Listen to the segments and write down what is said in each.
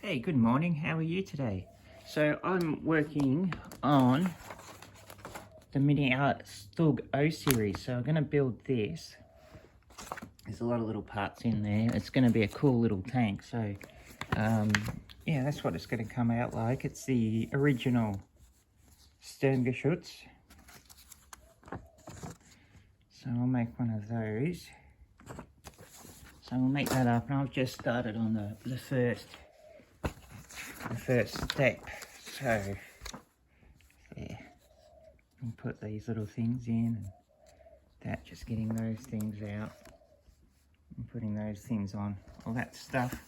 Hey, good morning. How are you today? So I'm working on the Miniart Stug O series. So I'm going to build this. There's a lot of little parts in there. It's going to be a cool little tank. So yeah, that's what it's going to come out like. It's the original Sterngeschütz. So I'll make one of those. So we'll make that up, and I've just started on the first step. So yeah, I'll put these little things in, and that, just getting those things out and putting those things on, all that stuff.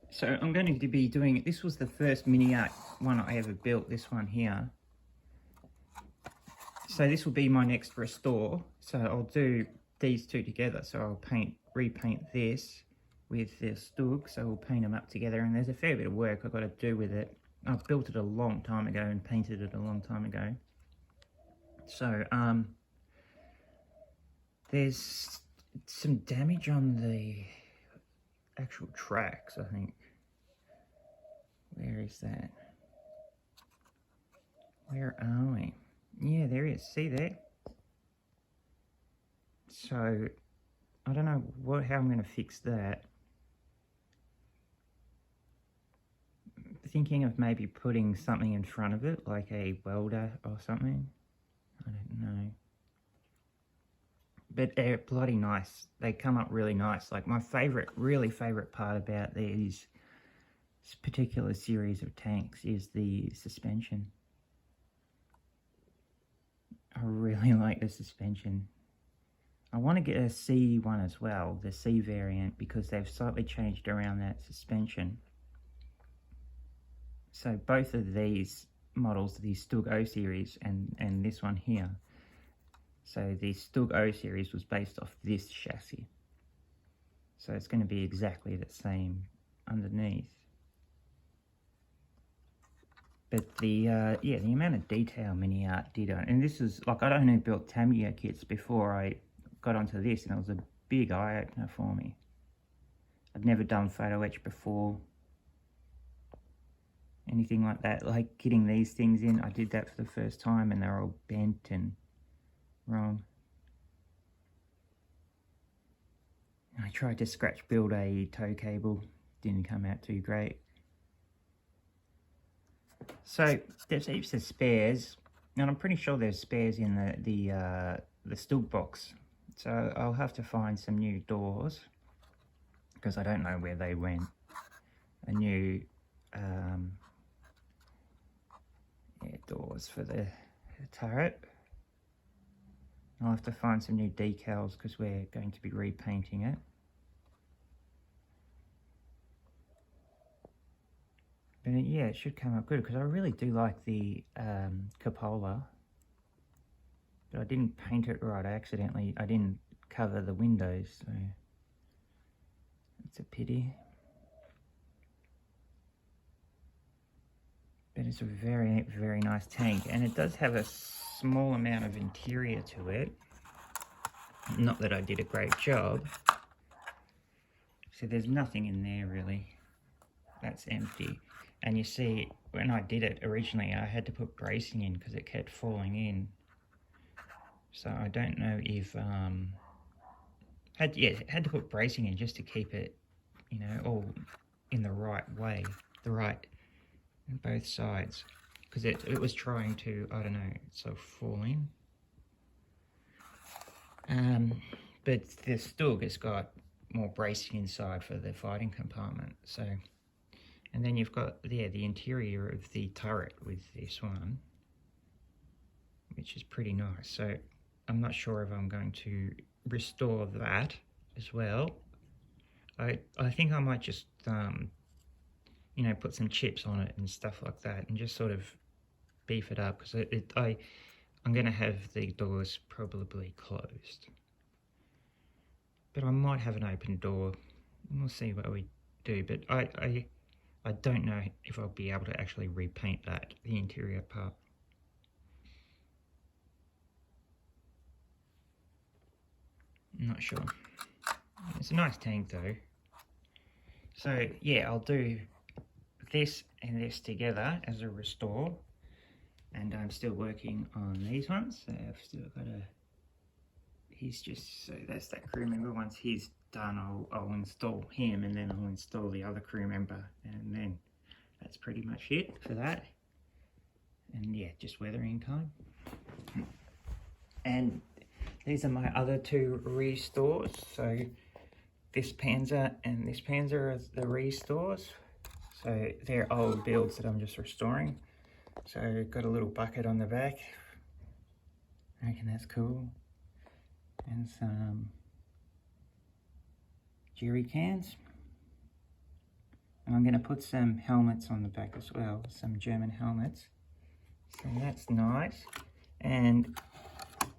So I'm going to be doing, this was the first Miniart one I ever built, this one here. So this will be my next restore. So I'll do these two together. So I'll repaint this with the Stug. So we'll paint them up together, and there's a fair bit of work I've got to do with it. I've built it a long time ago and painted it a long time ago. So there's some damage on the actual tracks, I think. Where is that? Where are we? Yeah, there is. See there? So I don't know how I'm going to fix that. Thinking of maybe putting something in front of it, like a welder or something. I don't know. But they're bloody nice. They come up really nice. Like, my really favorite part about this particular series of tanks is the suspension. I really like the suspension. I want to get a C one as well, the C variant, because they've slightly changed around that suspension. So both of these models, the Stug O series and this one here. So the Stug O series was based off this chassis. So it's going to be exactly the same underneath. But the amount of detail Miniart did on, and this is, like, I'd only built Tamiya kits before I got onto this, and it was a big eye-opener for me. I'd never done photo etch before, anything like that. Like getting these things in, I did that for the first time, and they're all bent and wrong. I tried to scratch build a tow cable, didn't come out too great. So there's heaps of spares, and I'm pretty sure there's spares in the Stug box. So I'll have to find some new doors, because I don't know where they went. A new doors for the turret. I'll have to find some new decals, because we're going to be repainting it. But yeah, it should come up good, because I really do like the cupola. But I didn't paint it right. I didn't cover the windows, so it's a pity. But it's a very, very nice tank, and it does have a small amount of interior to it. Not that I did a great job. So there's nothing in there really. That's empty. And you see, when I did it originally, I had to put bracing in because it kept falling in. So I don't know if had to put bracing in just to keep it, you know, all in the right way, on both sides, because it was trying to, I don't know, so fall in. But the Stug has got more bracing inside for the fighting compartment. So, and then you've got the interior of the turret with this one, which is pretty nice. So I'm not sure if I'm going to restore that as well. I think I might just you know, put some chips on it and stuff like that, and just sort of beef it up, because I'm going to have the doors probably closed. But I might have an open door. We'll see what we do. But I don't know if I'll be able to actually repaint the interior part. I'm not sure. It's a nice tank though. So yeah, I'll do this and this together as a restore, and I'm still working on these ones. So I've still got he's just, so that's that crew member. Once he's done, I'll install him, and then I'll install the other crew member, and then that's pretty much it for that. And yeah, just weathering time. And these are my other two restores. So this Panzer and this Panzer are the restores. So they're old builds that I'm just restoring. So got a little bucket on the back. I reckon that's cool. And some jerry cans. And I'm going to put some helmets on the back as well, some German helmets. So that's nice. And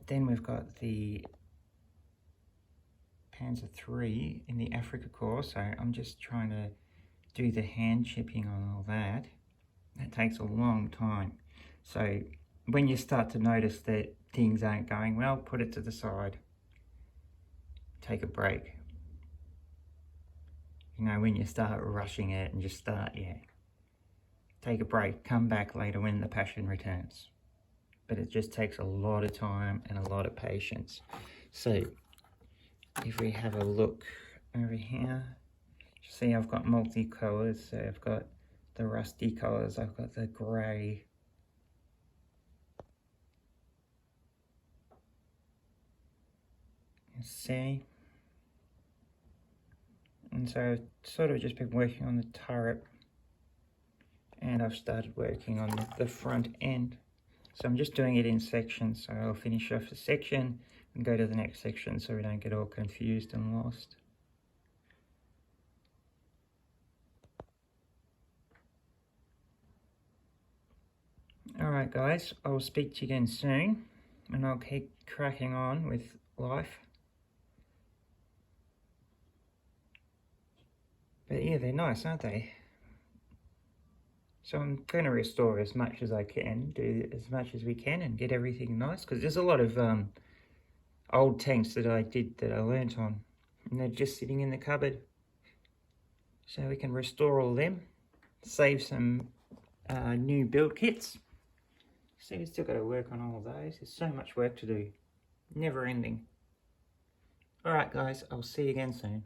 then we've got the Panzer III in the Africa Corps. So I'm just trying to do the hand chipping on all that. That takes a long time. So when you start to notice that things aren't going well, put it to the side. Take a break. You know, when you start rushing it and just start, take a break, come back later when the passion returns. But it just takes a lot of time and a lot of patience. So if we have a look over here, you see I've got multi-colours. So I've got the rusty colours, I've got the grey. You see? And so I've sort of just been working on the turret, and I've started working on the front end. So I'm just doing it in sections. So I'll finish off a section and go to the next section so we don't get all confused and lost. Alright guys, I'll speak to you again soon, and I'll keep cracking on with life. But yeah, they're nice, aren't they? So I'm going to restore as much as I can, do as much as we can, and get everything nice, because there's a lot of old tanks that I learnt on, and they're just sitting in the cupboard. So we can restore all them, save some new build kits. So we've still got to work on all of those. There's so much work to do, never ending. Alright guys, I'll see you again soon.